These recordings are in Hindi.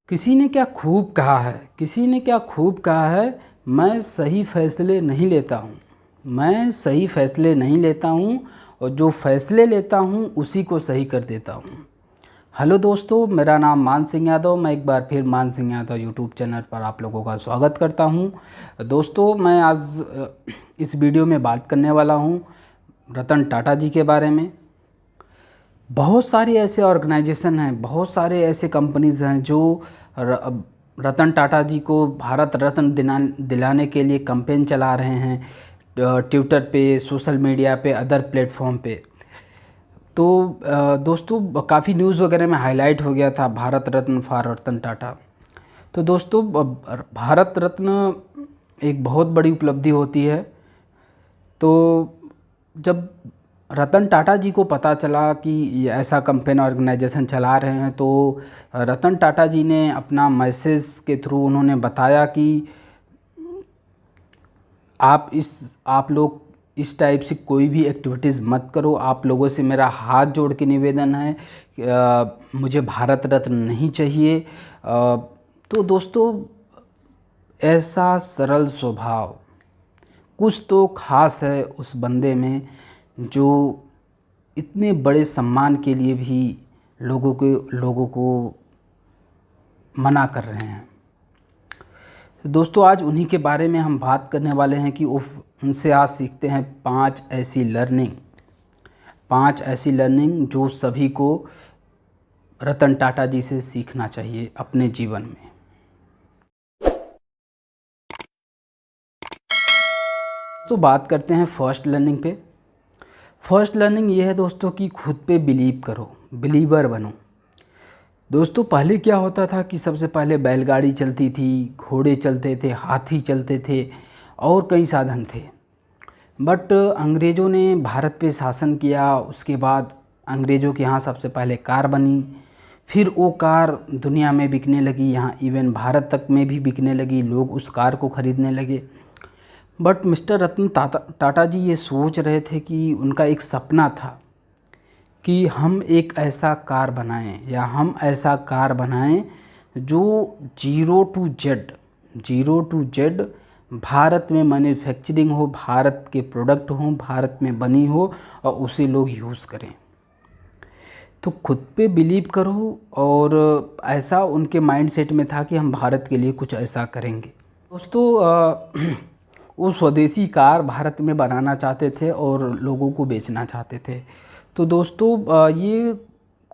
किसी ने क्या खूब कहा है, किसी ने क्या खूब कहा है, मैं सही फैसले नहीं लेता हूँ। मैं सही फैसले नहीं लेता हूँ और जो फैसले लेता हूँ उसी को सही कर देता हूँ। हेलो दोस्तों, मेरा नाम मान सिंह यादव। मैं एक बार फिर मान सिंह यादव यूट्यूब चैनल पर आप लोगों का स्वागत करता हूँ। दोस्तों, मैं आज इस वीडियो में बात करने वाला हूँ रतन टाटा जी के बारे में। बहुत सारे ऐसे ऑर्गेनाइजेशन हैं, बहुत सारे ऐसे कंपनीज़ हैं जो रतन टाटा जी को भारत रत्न दिलाने के लिए कैंपेन चला रहे हैं, ट्विटर पे, सोशल मीडिया पे, अदर प्लेटफॉर्म पे। तो दोस्तों, काफ़ी न्यूज़ वगैरह में हाईलाइट हो गया था भारत रत्न फॉर रतन टाटा। तो दोस्तों, भारत रत्न एक बहुत बड़ी उपलब्धि होती है। तो जब रतन टाटा जी को पता चला कि ये ऐसा कैंपेन ऑर्गेनाइजेशन चला रहे हैं, तो रतन टाटा जी ने अपना मैसेज के थ्रू उन्होंने बताया कि आप लोग इस टाइप से कोई भी एक्टिविटीज़ मत करो। आप लोगों से मेरा हाथ जोड़ के निवेदन है, मुझे भारत रत्न नहीं चाहिए। तो दोस्तों, ऐसा सरल स्वभाव, कुछ तो खास है उस बंदे में जो इतने बड़े सम्मान के लिए भी लोगों को मना कर रहे हैं। तो दोस्तों, आज उन्हीं के बारे में हम बात करने वाले हैं कि उनसे आज सीखते हैं पांच ऐसी लर्निंग जो सभी को रतन टाटा जी से सीखना चाहिए अपने जीवन में। तो बात करते हैं फर्स्ट लर्निंग पे। फर्स्ट लर्निंग ये है दोस्तों कि खुद पे बिलीव करो, बिलीवर बनो। दोस्तों, पहले क्या होता था कि सबसे पहले बैलगाड़ी चलती थी, घोड़े चलते थे, हाथी चलते थे और कई साधन थे। बट अंग्रेज़ों ने भारत पे शासन किया। उसके बाद अंग्रेज़ों के यहाँ सबसे पहले कार बनी, फिर वो कार दुनिया में बिकने लगी, यहाँ इवन भारत तक में भी बिकने लगी, लोग उस कार को ख़रीदने लगे। बट मिस्टर रतन टाटा जी ये सोच रहे थे कि उनका एक सपना था कि हम एक ऐसा कार बनाएं, या हम ऐसा कार बनाएं जो ज़ीरो टू जेड भारत में मैन्युफैक्चरिंग हो, भारत के प्रोडक्ट हों, भारत में बनी हो और उसे लोग यूज़ करें। तो खुद पे बिलीव करो, और ऐसा उनके माइंडसेट में था कि हम भारत के लिए कुछ ऐसा करेंगे। दोस्तों, वो स्वदेशी कार भारत में बनाना चाहते थे और लोगों को बेचना चाहते थे। तो दोस्तों,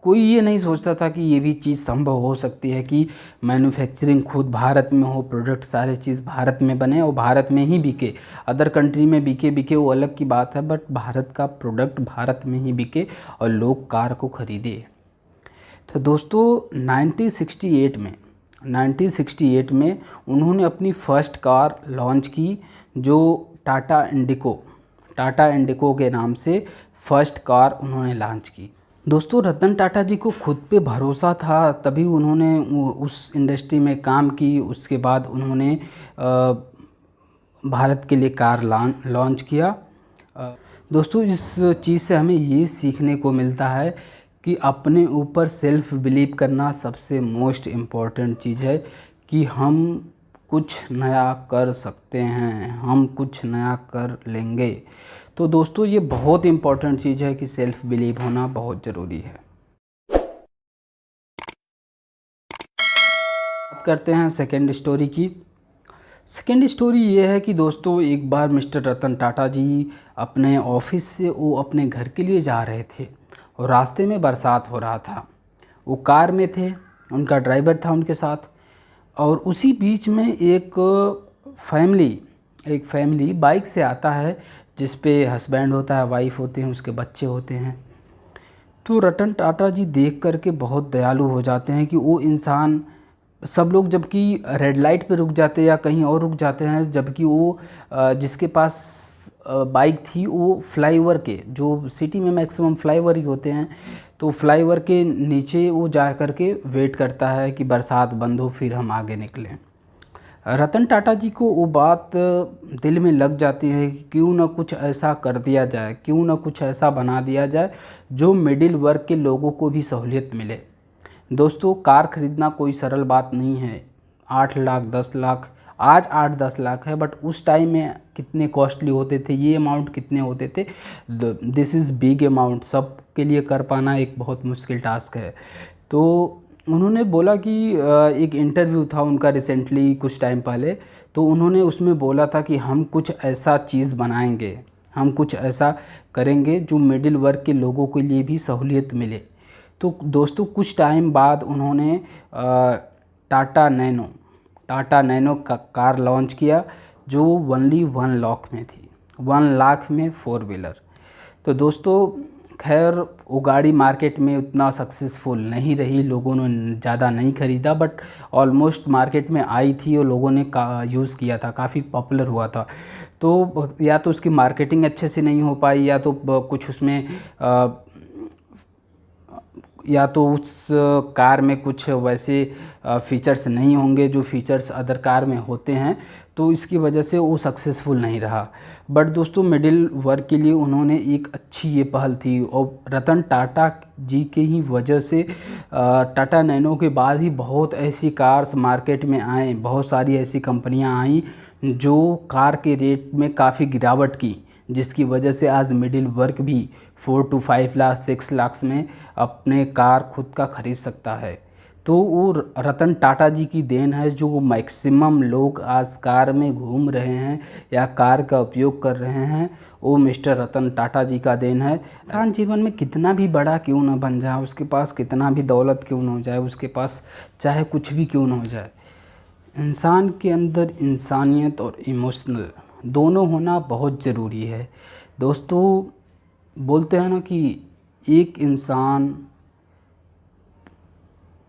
कोई ये नहीं सोचता था कि ये भी चीज़ संभव हो सकती है कि मैन्युफैक्चरिंग खुद भारत में हो, प्रोडक्ट सारे चीज़ भारत में बने और भारत में ही बिके। अदर कंट्री में बिके वो अलग की बात है, बट भारत का प्रोडक्ट भारत में ही बिके और लोग कार को ख़रीदे। तो दोस्तों, 1968 में उन्होंने अपनी फर्स्ट कार लॉन्च की, जो टाटा इंडिको के नाम से फर्स्ट कार उन्होंने लॉन्च की। दोस्तों, रतन टाटा जी को खुद पे भरोसा था, तभी उन्होंने उस इंडस्ट्री में काम की। उसके बाद उन्होंने भारत के लिए कार लॉन्च किया। दोस्तों, इस चीज़ से हमें ये सीखने को मिलता है कि अपने ऊपर सेल्फ बिलीव करना सबसे मोस्ट इम्पॉर्टेंट चीज़ है, कि हम कुछ नया कर सकते हैं, हम कुछ नया कर लेंगे। तो दोस्तों, ये बहुत इम्पॉर्टेंट चीज़ है कि सेल्फ बिलीव होना बहुत ज़रूरी है। बात करते हैं सेकेंड स्टोरी की। सेकेंड स्टोरी ये है कि दोस्तों, एक बार मिस्टर रतन टाटा जी अपने ऑफिस से वो अपने घर के लिए जा रहे थे और रास्ते में बरसात हो रहा था। वो कार में थे, उनका ड्राइवर था उनके साथ, और उसी बीच में एक फैमिली बाइक से आता है, जिस पे हस्बैंड होता है, वाइफ होते हैं, उसके बच्चे होते हैं। तो रतन टाटा जी देख करके बहुत दयालु हो जाते हैं कि वो इंसान, सब लोग जबकि रेड लाइट पे रुक जाते हैं या कहीं और रुक जाते हैं, जबकि वो जिसके पास बाइक थी वो फ्लाईओवर के, जो सिटी में मैक्सिमम फ्लाईओवर ही होते हैं, तो फ्लाईओवर के नीचे वो जा कर के वेट करता है कि बरसात बंद हो फिर हम आगे निकलें। रतन टाटा जी को वो बात दिल में लग जाती है कि क्यों ना कुछ ऐसा कर दिया जाए, क्यों ना कुछ ऐसा बना दिया जाए जो मिडिल वर्ग के लोगों को भी सहूलियत मिले। दोस्तों कार ख़रीदना कोई सरल बात नहीं है। 8 लाख 10 लाख, आज 8-10 लाख है, बट उस टाइम में कितने कॉस्टली होते थे, ये अमाउंट कितने होते थे। दिस इज़ बिग अमाउंट, सब के लिए कर पाना एक बहुत मुश्किल टास्क है। तो उन्होंने बोला कि एक इंटरव्यू था उनका रिसेंटली कुछ टाइम पहले, तो उन्होंने उसमें बोला था कि हम कुछ ऐसा चीज़ बनाएंगे, हम कुछ ऐसा करेंगे जो मिडिल वर्ग के लोगों के लिए भी सहूलियत मिले। तो दोस्तों कुछ टाइम बाद उन्होंने टाटा नैनो का कार लॉन्च किया, जो ओनली 1 लाख में थी, 1 लाख में 4 व्हीलर। तो दोस्तों खैर वो गाड़ी मार्केट में उतना सक्सेसफुल नहीं रही, लोगों ने ज़्यादा नहीं ख़रीदा, बट ऑलमोस्ट मार्केट में आई थी और लोगों ने यूज़ किया था, काफ़ी पॉपुलर हुआ था। तो या तो उसकी मार्केटिंग अच्छे से नहीं हो पाई, या तो कुछ उसमें या तो उस कार में कुछ वैसे फ़ीचर्स नहीं होंगे जो फ़ीचर्स अदर कार में होते हैं, तो इसकी वजह से वो सक्सेसफुल नहीं रहा। बट दोस्तों मिडिल वर्ग के लिए उन्होंने एक अच्छी ये पहल थी, और रतन टाटा जी के ही वजह से टाटा नैनो के बाद ही बहुत ऐसी कार्स मार्केट में आए, बहुत सारी ऐसी कंपनियां आईं जो कार के रेट में काफ़ी गिरावट की, जिसकी वजह से आज मिडिल वर्ग भी 4 to 5 लाख 6 लाख में अपने कार खुद का ख़रीद सकता है। तो वो रतन टाटा जी की देन है, जो मैक्सिमम लोग आज कार में घूम रहे हैं या कार का उपयोग कर रहे हैं, वो मिस्टर रतन टाटा जी का देन है। इंसान जीवन में कितना भी बड़ा क्यों ना बन जाए, उसके पास कितना भी दौलत क्यों ना हो जाए, उसके पास चाहे कुछ भी क्यों ना हो जाए, इंसान के अंदर इंसानियत और इमोशनल दोनों होना बहुत ज़रूरी है। दोस्तों बोलते हैं ना कि एक इंसान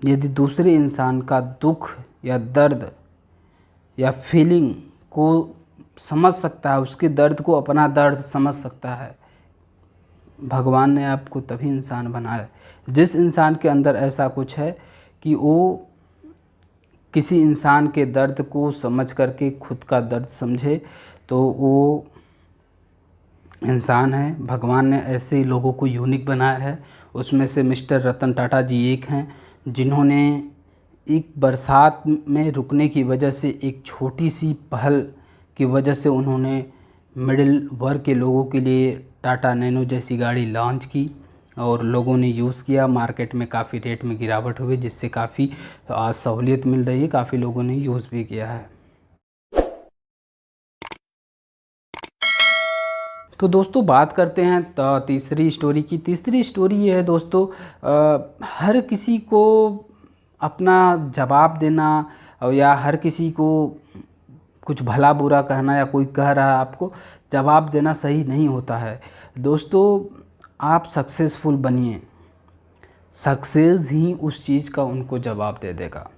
यदि दूसरे इंसान का दुख या दर्द या फीलिंग को समझ सकता है, उसके दर्द को अपना दर्द समझ सकता है, भगवान ने आपको तभी इंसान बनाया। जिस इंसान के अंदर ऐसा कुछ है कि वो किसी इंसान के दर्द को समझ करके खुद का दर्द समझे, तो वो इंसान है। भगवान ने ऐसे लोगों को यूनिक बनाया है, उसमें से मिस्टर रतन टाटा जी एक हैं, जिन्होंने एक बरसात में रुकने की वजह से, एक छोटी सी पहल की वजह से उन्होंने मिडिल वर्ग के लोगों के लिए टाटा नैनो जैसी गाड़ी लॉन्च की, और लोगों ने यूज़ किया। मार्केट में काफ़ी रेट में गिरावट हुई, जिससे काफ़ी आज सहूलियत मिल रही है, काफ़ी लोगों ने यूज़ भी किया है। तो दोस्तों बात करते हैं तीसरी स्टोरी की। तीसरी स्टोरी ये है दोस्तों, हर किसी को अपना जवाब देना या हर किसी को कुछ भला बुरा कहना, या कोई कह रहा है आपको जवाब देना सही नहीं होता है। दोस्तों आप सक्सेसफुल बनिए, सक्सेस ही उस चीज़ का उनको जवाब दे देगा।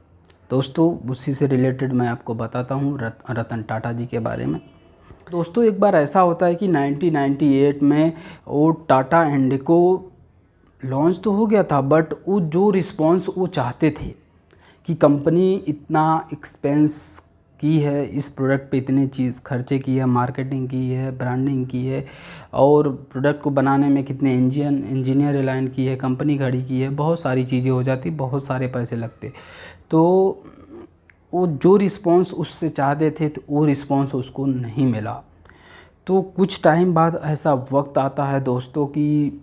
दोस्तों उसी से रिलेटेड मैं आपको बताता हूँ रतन टाटा जी के बारे में। दोस्तों एक बार ऐसा होता है कि 1998 में वो टाटा इंडिको लॉन्च तो हो गया था, बट वो जो रिस्पॉन्स वो चाहते थे कि कंपनी इतना एक्सपेंस की है, इस प्रोडक्ट पे इतने चीज़ खर्चे की है, मार्केटिंग की है, ब्रांडिंग की है, और प्रोडक्ट को बनाने में कितने इंजीनियर अलाइन की है, कंपनी खड़ी की है, बहुत सारी चीज़ें हो जाती, बहुत सारे पैसे लगते। तो वो जो रिस्पॉन्स उससे चाहते थे, तो वो रिस्पॉन्स उसको नहीं मिला। तो कुछ टाइम बाद ऐसा वक्त आता है दोस्तों कि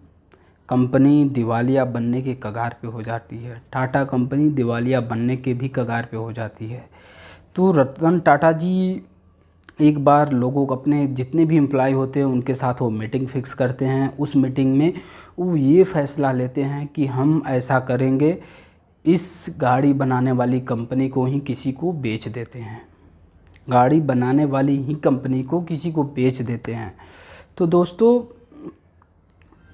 कंपनी दिवालिया बनने के कगार पे हो जाती है। टाटा कंपनी दिवालिया बनने के भी कगार पे हो जाती है। तो रतन टाटा जी एक बार लोगों को, अपने जितने भी एम्प्लॉय होते हैं उनके साथ वो मीटिंग फिक्स करते हैं। उस मीटिंग में वो ये फ़ैसला लेते हैं कि हम ऐसा करेंगे, इस गाड़ी बनाने वाली कंपनी को ही किसी को बेच देते हैं, गाड़ी बनाने वाली ही कंपनी को किसी को बेच देते हैं। तो दोस्तों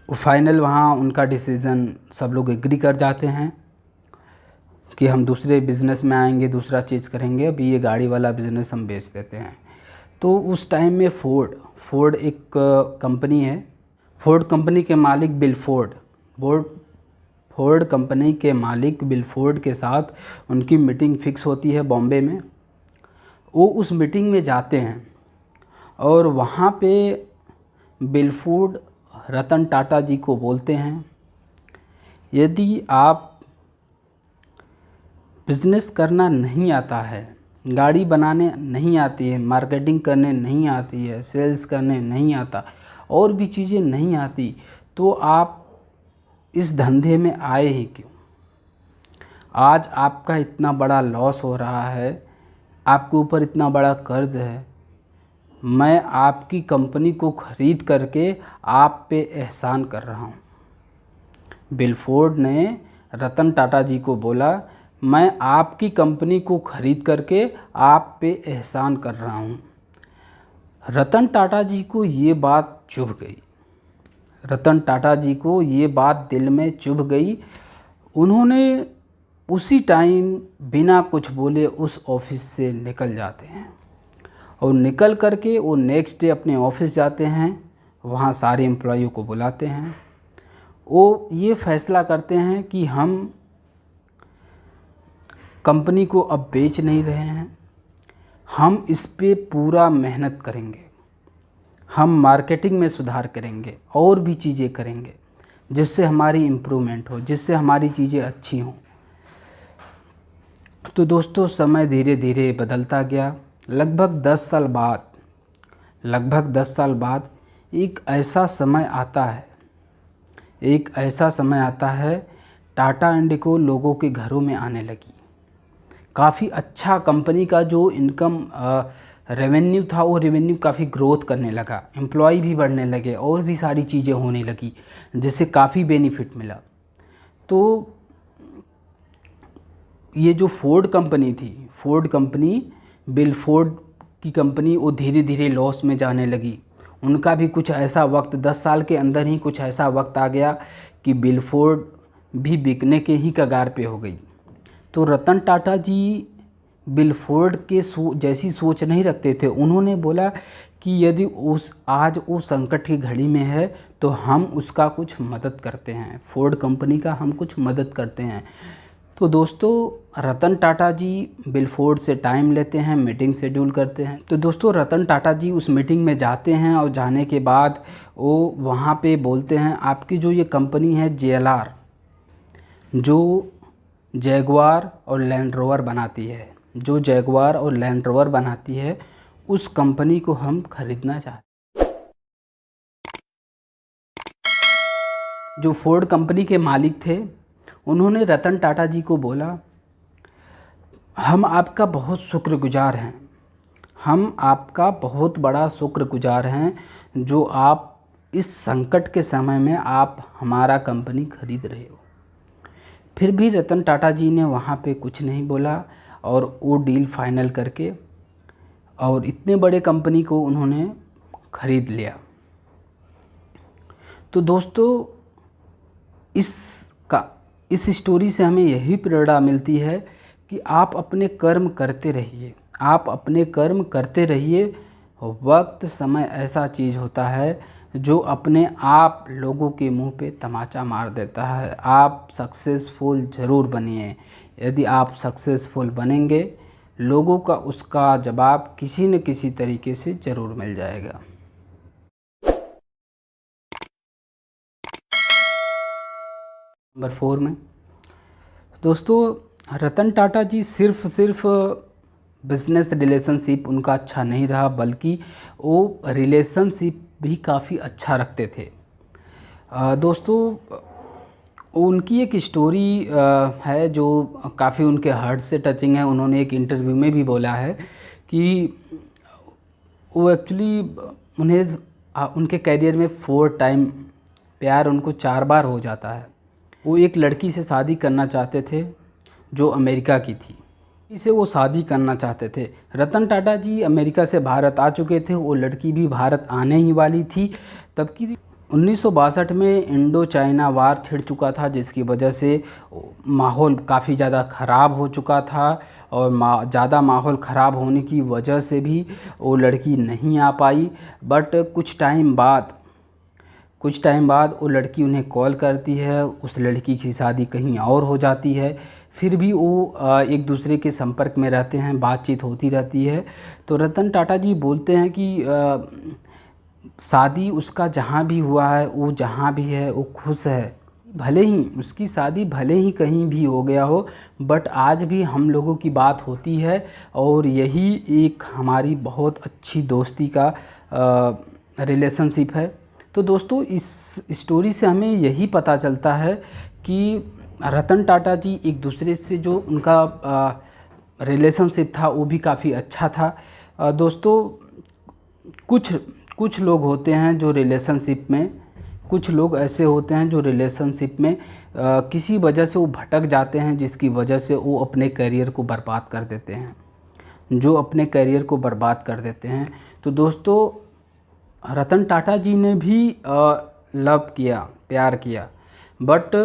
फाइनल वहाँ उनका डिसीज़न सब लोग एग्री कर जाते हैं कि हम दूसरे बिज़नेस में आएंगे, दूसरा चीज़ करेंगे, अभी ये गाड़ी वाला बिज़नेस हम बेच देते हैं। तो उस टाइम में फोर्ड एक कंपनी है, फोर्ड कंपनी के मालिक बिल फोर्ड कंपनी के मालिक बिल फोर्ड के साथ उनकी मीटिंग फ़िक्स होती है बॉम्बे में। वो उस मीटिंग में जाते हैं और वहाँ पे बिल फोर्ड रतन टाटा जी को बोलते हैं, यदि आप बिज़नेस करना नहीं आता है, गाड़ी बनाने नहीं आती है, मार्केटिंग करने नहीं आती है, सेल्स करने नहीं आता, और भी चीज़ें नहीं आती, तो आप इस धंधे में आए ही क्यों? आज आपका इतना बड़ा लॉस हो रहा है, आपके ऊपर इतना बड़ा कर्ज है। मैं आपकी कंपनी को ख़रीद करके आप पे एहसान कर रहा हूँ। बिल फोर्ड ने रतन टाटा जी को बोला, मैं आपकी कंपनी को ख़रीद करके आप पे एहसान कर रहा हूँ। रतन टाटा जी को ये बात चुभ गई। रतन टाटा जी को ये बात दिल में चुभ गई। उन्होंने उसी टाइम बिना कुछ बोले उस ऑफिस से निकल जाते हैं, और निकल करके वो नेक्स्ट डे अपने ऑफिस जाते हैं। वहाँ सारे एम्प्लॉइयों को बुलाते हैं। वो ये फ़ैसला करते हैं कि हम कंपनी को अब बेच नहीं रहे हैं, हम इस पे पूरा मेहनत करेंगे, हम मार्केटिंग में सुधार करेंगे और भी चीज़ें करेंगे जिससे हमारी इम्प्रूवमेंट हो, जिससे हमारी चीज़ें अच्छी हों। तो दोस्तों, समय धीरे धीरे बदलता गया। लगभग 10 साल बाद एक ऐसा समय आता है, टाटा इंडिको लोगों के घरों में आने लगी। काफ़ी अच्छा कंपनी का जो इनकम रेवेन्यू था, वो रेवेन्यू काफ़ी ग्रोथ करने लगा, एम्प्लॉय भी बढ़ने लगे और भी सारी चीज़ें होने लगी, जिससे काफ़ी बेनिफिट मिला। तो ये जो फोर्ड कंपनी थी, बिल फोर्ड की कंपनी, वो धीरे धीरे लॉस में जाने लगी। उनका भी कुछ ऐसा वक्त, 10 साल के अंदर ही कुछ ऐसा वक्त आ गया कि बिल फोर्ड भी बिकने के ही कगार पे हो गई। तो रतन टाटा जी बिल फोर्ड के जैसी सोच नहीं रखते थे। उन्होंने बोला कि यदि आज वो संकट की घड़ी में है तो हम उसका कुछ मदद करते हैं, फोर्ड कंपनी का हम कुछ मदद करते हैं। तो दोस्तों, रतन टाटा जी बिल फोर्ड से टाइम लेते हैं, मीटिंग शेड्यूल करते हैं। तो दोस्तों, रतन टाटा जी उस मीटिंग में जाते हैं, और जाने के बाद वो वहाँ पे बोलते हैं, आपकी जो ये कंपनी है JLR, जो जैगुआर और लैंड रोवर बनाती है, उस कंपनी को हम खरीदना चाहते हैं। जो फोर्ड कंपनी के मालिक थे, उन्होंने रतन टाटा जी को बोला, हम आपका बहुत शुक्रगुजार हैं, हम आपका बहुत बड़ा शुक्रगुजार हैं जो आप इस संकट के समय में आप हमारा कंपनी खरीद रहे हो। फिर भी रतन टाटा जी ने वहाँ पे कुछ नहीं बोला, और वो डील फाइनल करके और इतने बड़े कंपनी को उन्होंने ख़रीद लिया। तो दोस्तों, इस स्टोरी से हमें यही प्रेरणा मिलती है कि आप अपने कर्म करते रहिए। वक्त समय ऐसा चीज़ होता है जो अपने आप लोगों के मुंह पे तमाचा मार देता है। आप सक्सेसफुल ज़रूर बनिए। यदि आप सक्सेसफुल बनेंगे, लोगों का उसका जवाब किसी न किसी तरीके से ज़रूर मिल जाएगा। नंबर 4 में दोस्तों, रतन टाटा जी सिर्फ बिज़नेस रिलेशनशिप उनका अच्छा नहीं रहा, बल्कि वो रिलेशनशिप भी काफ़ी अच्छा रखते थे। दोस्तों, उनकी एक स्टोरी है जो काफ़ी उनके हार्ट से टचिंग है। उन्होंने एक इंटरव्यू में भी बोला है कि वो एक्चुअली उनके करियर में 4 टाइम प्यार उनको 4 बार हो जाता है। वो एक लड़की से शादी करना चाहते थे जो अमेरिका की थी, इसे वो शादी करना चाहते थे। रतन टाटा जी अमेरिका से भारत आ चुके थे, वो लड़की भी भारत आने ही वाली थी। तब की 1962 में इंडो चाइना वार छिड़ चुका था, जिसकी वजह से माहौल काफ़ी ज़्यादा ख़राब हो चुका था, और ज़्यादा माहौल ख़राब होने की वजह से भी वो लड़की नहीं आ पाई। बट कुछ टाइम बाद वो लड़की उन्हें कॉल करती है। उस लड़की की शादी कहीं और हो जाती है। फिर भी वो एक दूसरे के संपर्क में रहते हैं, बातचीत होती रहती है। तो रतन टाटा जी बोलते हैं कि शादी उसका जहाँ भी हुआ है, वो जहाँ भी है वो खुश है। भले ही कहीं भी हो गया हो, बट आज भी हम लोगों की बात होती है और यही एक हमारी बहुत अच्छी दोस्ती का रिलेशनशिप है। तो दोस्तों इस स्टोरी से हमें यही पता चलता है कि रतन टाटा जी एक दूसरे से जो उनका रिलेशनशिप था वो भी काफ़ी अच्छा था। दोस्तों कुछ लोग होते हैं जो रिलेशनशिप में, कुछ लोग ऐसे होते हैं जो रिलेशनशिप में किसी वजह से वो भटक जाते हैं, जिसकी वजह से वो अपने करियर को बर्बाद कर देते हैं, तो दोस्तों रतन टाटा जी ने भी लव किया, प्यार किया, बट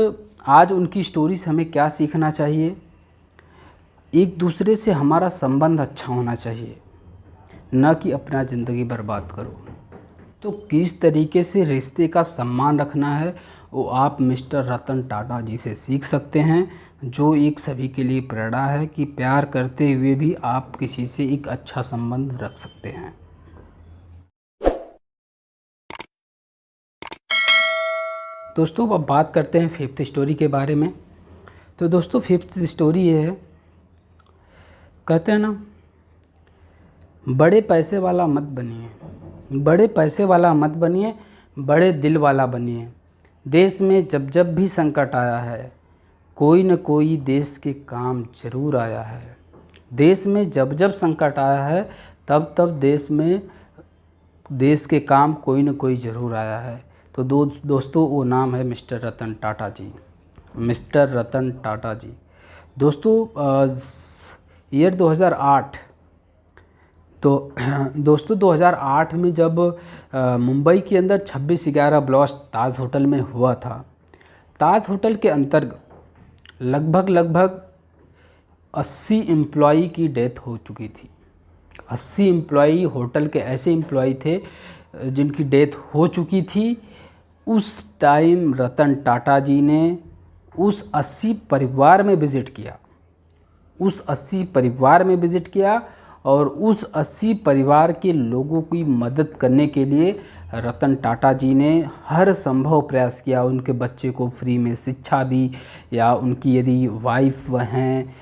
आज उनकी स्टोरी से हमें क्या सीखना चाहिए? एक दूसरे से हमारा संबंध अच्छा होना चाहिए, न कि अपना ज़िंदगी बर्बाद करो। तो किस तरीके से रिश्ते का सम्मान रखना है वो आप मिस्टर रतन टाटा जी से सीख सकते हैं, जो एक सभी के लिए प्रेरणा है कि प्यार करते हुए भी आप किसी से एक अच्छा संबंध रख सकते हैं। दोस्तों अब बात करते हैं फिफ्थ स्टोरी के बारे में। तो दोस्तों फिफ्थ स्टोरी ये है, कहते हैं ना, बड़े पैसे वाला मत बनिए, बड़े दिल वाला बनिए। देश में जब जब भी संकट आया है, कोई न कोई देश के काम जरूर आया है। देश में जब जब संकट आया है, तब तब देश के काम कोई न कोई ज़रूर आया है। तो दोस्तों वो नाम है मिस्टर रतन टाटा जी। दोस्तों ईयर 2008, तो दोस्तों 2008 में जब मुंबई के अंदर 26/11 ब्लास्ट ताज होटल में हुआ था, ताज होटल के अंतर्गत लगभग 80 एम्प्लॉई की डेथ हो चुकी थी। 80 एम्प्लॉई, होटल के ऐसे एम्प्लॉई थे जिनकी डेथ हो चुकी थी। उस टाइम रतन टाटा जी ने उस 80 परिवार में विज़िट किया, और उस 80 परिवार के लोगों की मदद करने के लिए रतन टाटा जी ने हर संभव प्रयास किया। उनके बच्चे को फ्री में शिक्षा दी, या उनकी यदि वाइफ हैं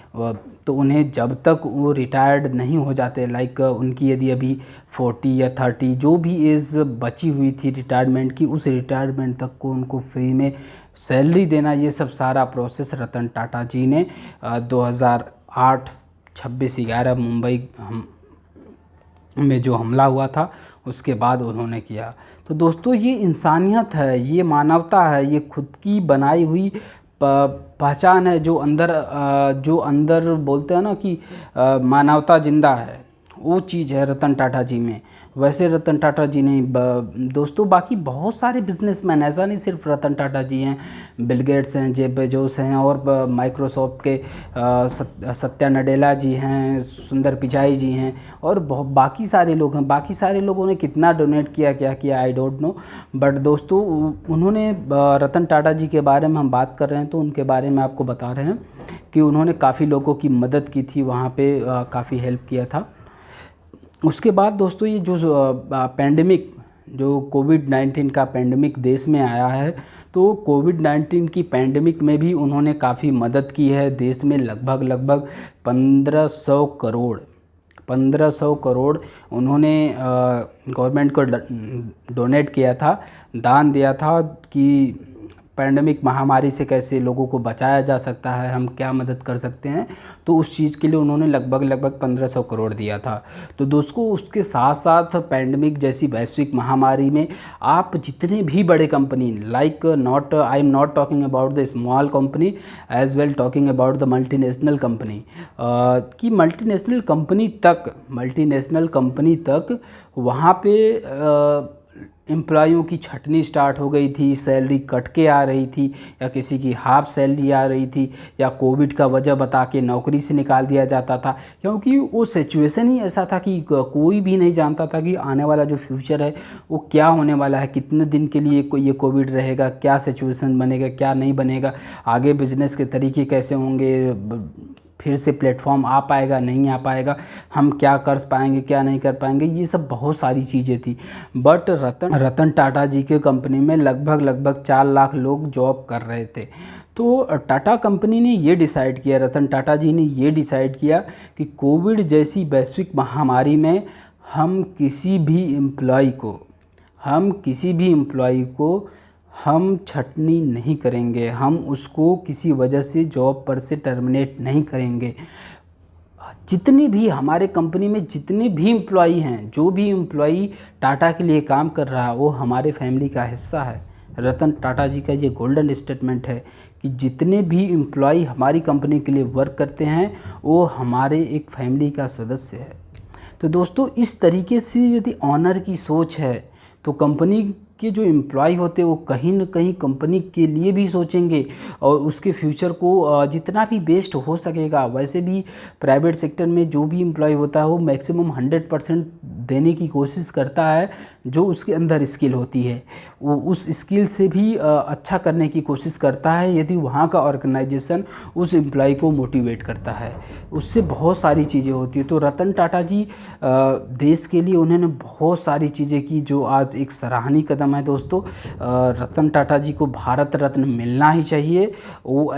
तो उन्हें जब तक वो रिटायर्ड नहीं हो जाते, लाइक उनकी यदि अभी 40 या 30 जो भी एज बची हुई थी रिटायरमेंट की, उस रिटायरमेंट तक को उनको फ्री में सैलरी देना, ये सब सारा प्रोसेस रतन टाटा जी ने 2008 26/11 मुंबई में जो हमला हुआ था उसके बाद उन्होंने किया। तो दोस्तों ये इंसानियत है, ये मानवता है, ये खुद की बनाई हुई पहचान है, जो अंदर बोलते हैं ना कि मानवता जिंदा है, वो चीज़ है रतन टाटा जी में। वैसे रतन टाटा जी नहीं दोस्तों, बाकी बहुत सारे बिजनेसमैन, ऐसा नहीं सिर्फ रतन टाटा जी हैं, बिल गेट्स हैं, जेफ बेजोस हैं, और माइक्रोसॉफ्ट के सत्या नडेला जी हैं, सुंदर पिचाई जी हैं, और बहुत बाकी सारे लोग हैं। बाकी सारे लोगों ने कितना डोनेट किया, क्या किया, आई डोंट नो, बट दोस्तों उन्होंने रतन टाटा जी के बारे में हम बात कर रहे हैं तो उनके बारे में आपको बता रहे हैं कि उन्होंने काफ़ी लोगों की मदद की थी, वहाँ पे काफ़ी हेल्प किया था। उसके बाद दोस्तों ये जो पैंडेमिक, जो कोविड-19 का पैंडेमिक देश में आया है, तो कोविड-19 की पैंडेमिक में भी उन्होंने काफ़ी मदद की है। देश में लगभग 1500 करोड़ उन्होंने गवर्नमेंट को डोनेट किया था, दान दिया था कि पैंडेमिक महामारी से कैसे लोगों को बचाया जा सकता है, हम क्या मदद कर सकते हैं। तो उस चीज़ के लिए उन्होंने लगभग 1500 करोड़ दिया था। तो दोस्तों उसके साथ साथ पैंडेमिक जैसी वैश्विक महामारी में आप जितने भी बड़े company, like I am not talking about the small company as well talking about the multinational company, कि मल्टीनेशनल कंपनी तक वहाँ पे एम्प्लॉयों की छटनी स्टार्ट हो गई थी, सैलरी कट के आ रही थी, या किसी की हाफ सैलरी आ रही थी, या कोविड का वजह बता के नौकरी से निकाल दिया जाता था, क्योंकि वो सिचुएशन ही ऐसा था कि कोई भी नहीं जानता था कि आने वाला जो फ्यूचर है वो क्या होने वाला है, कितने दिन के लिए ये कोविड रहेगा, क्या सिचुएशन बनेगा, क्या नहीं बनेगा, आगे बिजनेस के तरीके कैसे होंगे, फिर से प्लेटफॉर्म आ पाएगा नहीं आ पाएगा, हम क्या कर पाएंगे क्या नहीं कर पाएंगे, ये सब बहुत सारी चीज़ें थी। बट रतन टाटा जी के कंपनी में लगभग 4 लाख लोग जॉब कर रहे थे। तो टाटा कंपनी ने ये डिसाइड किया, रतन टाटा जी ने ये डिसाइड किया कि कोविड जैसी वैश्विक महामारी में हम किसी भी एम्प्लॉय को हम छटनी नहीं करेंगे, हम उसको किसी वजह से जॉब पर से टर्मिनेट नहीं करेंगे। जितने भी हमारे कंपनी में जितने भी एम्प्लॉई हैं, जो भी एम्प्लॉई टाटा के लिए काम कर रहा है वो हमारे फैमिली का हिस्सा है। रतन टाटा जी का ये गोल्डन स्टेटमेंट है कि जितने भी एम्प्लॉई हमारी कंपनी के लिए वर्क करते हैं वो हमारे एक फैमिली का सदस्य है। तो दोस्तों, इस तरीके से यदि ऑनर की सोच है तो कंपनी के जो एम्प्लॉय होते हैं वो कहीं न कहीं कंपनी के लिए भी सोचेंगे और उसके फ्यूचर को जितना भी बेस्ट हो सकेगा। वैसे भी प्राइवेट सेक्टर में जो भी एम्प्लॉय होता है वो मैक्सिमम 100% देने की कोशिश करता है। जो उसके अंदर स्किल होती है वो उस स्किल से भी अच्छा करने की कोशिश करता है यदि वहाँ का ऑर्गेनाइजेशन उस एम्प्लॉय को मोटिवेट करता है। उससे बहुत सारी चीज़ें होती है। तो रतन टाटा जी देश के लिए उन्होंने बहुत सारी चीज़ें की जो आज एक सराहनीय कदम है। दोस्तों, रतन टाटा जी को भारत रत्न मिलना ही चाहिए। वो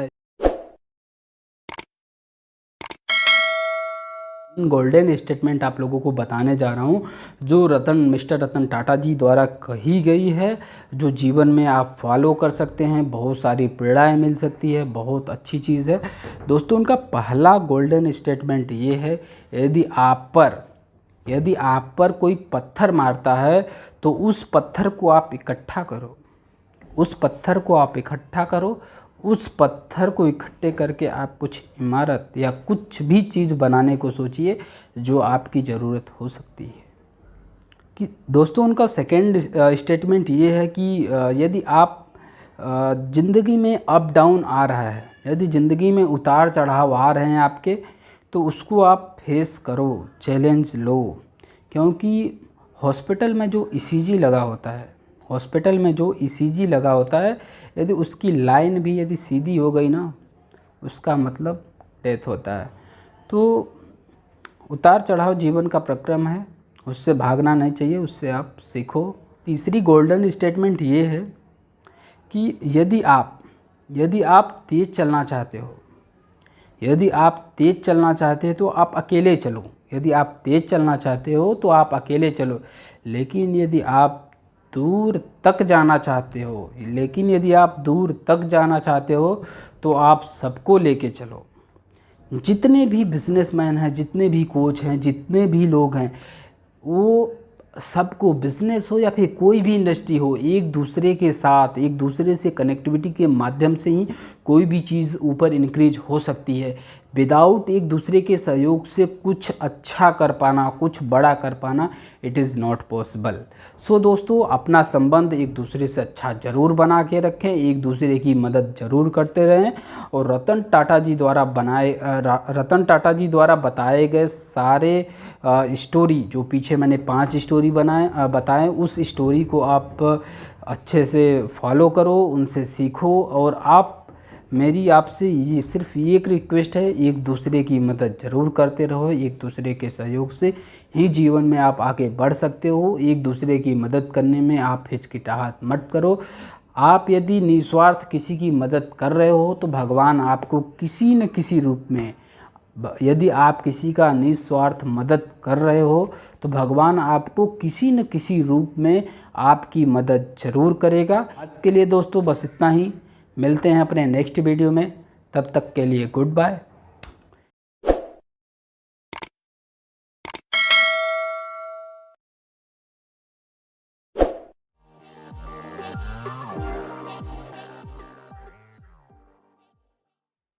गोल्डन स्टेटमेंट आप लोगों को बताने जा रहा हूँ जो मिस्टर रतन टाटा जी द्वारा कही गई है, जो जीवन में आप फॉलो कर सकते हैं, बहुत सारी प्रेरणाएँ मिल सकती है, बहुत अच्छी चीज़ है। दोस्तों, उनका पहला गोल्डन स्टेटमेंट ये है, यदि आप पर कोई पत्थर मारता है तो उस पत्थर को आप इकट्ठा करो, उस पत्थर को इकट्ठे करके आप कुछ इमारत या कुछ भी चीज़ बनाने को सोचिए जो आपकी ज़रूरत हो सकती है। कि दोस्तों, उनका सेकंड स्टेटमेंट ये है कि यदि आप ज़िंदगी में अप डाउन आ रहा है, यदि ज़िंदगी में उतार चढ़ाव आ रहे हैं आपके, तो उसको आप फेस करो, चैलेंज लो। क्योंकि हॉस्पिटल में जो ईसीजी लगा होता है, यदि उसकी लाइन भी यदि सीधी हो गई ना, उसका मतलब डेथ होता है। तो उतार चढ़ाव जीवन का प्रक्रम है, उससे भागना नहीं चाहिए, उससे आप सीखो। तीसरी गोल्डन स्टेटमेंट ये है कि यदि आप तेज़ चलना चाहते हो, तो आप अकेले चलो। यदि आप तेज़ चलना चाहते हो तो आप अकेले चलो, लेकिन यदि आप दूर तक जाना चाहते हो तो आप सबको लेके चलो। जितने भी बिजनेसमैन हैं, जितने भी कोच हैं, जितने भी लोग हैं, वो सबको, बिजनेस हो या फिर कोई भी इंडस्ट्री हो, एक दूसरे के साथ, एक दूसरे से कनेक्टिविटी के माध्यम से ही कोई भी चीज़ ऊपर इंक्रीज हो सकती है। विदाउट एक दूसरे के सहयोग से कुछ अच्छा कर पाना, कुछ बड़ा कर पाना, इट इज़ नॉट पॉसिबल। सो दोस्तों, अपना संबंध एक दूसरे से अच्छा ज़रूर बना के रखें, एक दूसरे की मदद ज़रूर करते रहें। और रतन टाटा जी द्वारा बताए गए सारे स्टोरी, जो पीछे मैंने 5 स्टोरी बताएं, उस स्टोरी को आप अच्छे से फॉलो करो, उनसे सीखो। और मेरी आपसे ये सिर्फ एक रिक्वेस्ट है, एक दूसरे की मदद ज़रूर करते रहो। एक दूसरे के सहयोग से ही जीवन में आप आगे बढ़ सकते हो। एक दूसरे की मदद करने में आप हिचकिचाहट मत करो। आप यदि निस्वार्थ किसी की मदद कर रहे हो तो भगवान आपको किसी न किसी रूप में, यदि आप किसी का निस्वार्थ मदद कर रहे हो तो भगवान आपको किसी न किसी रूप में आपकी मदद ज़रूर करेगा। आज के लिए दोस्तों बस इतना ही। मिलते हैं अपने नेक्स्ट वीडियो में, तब तक के लिए गुड बाय।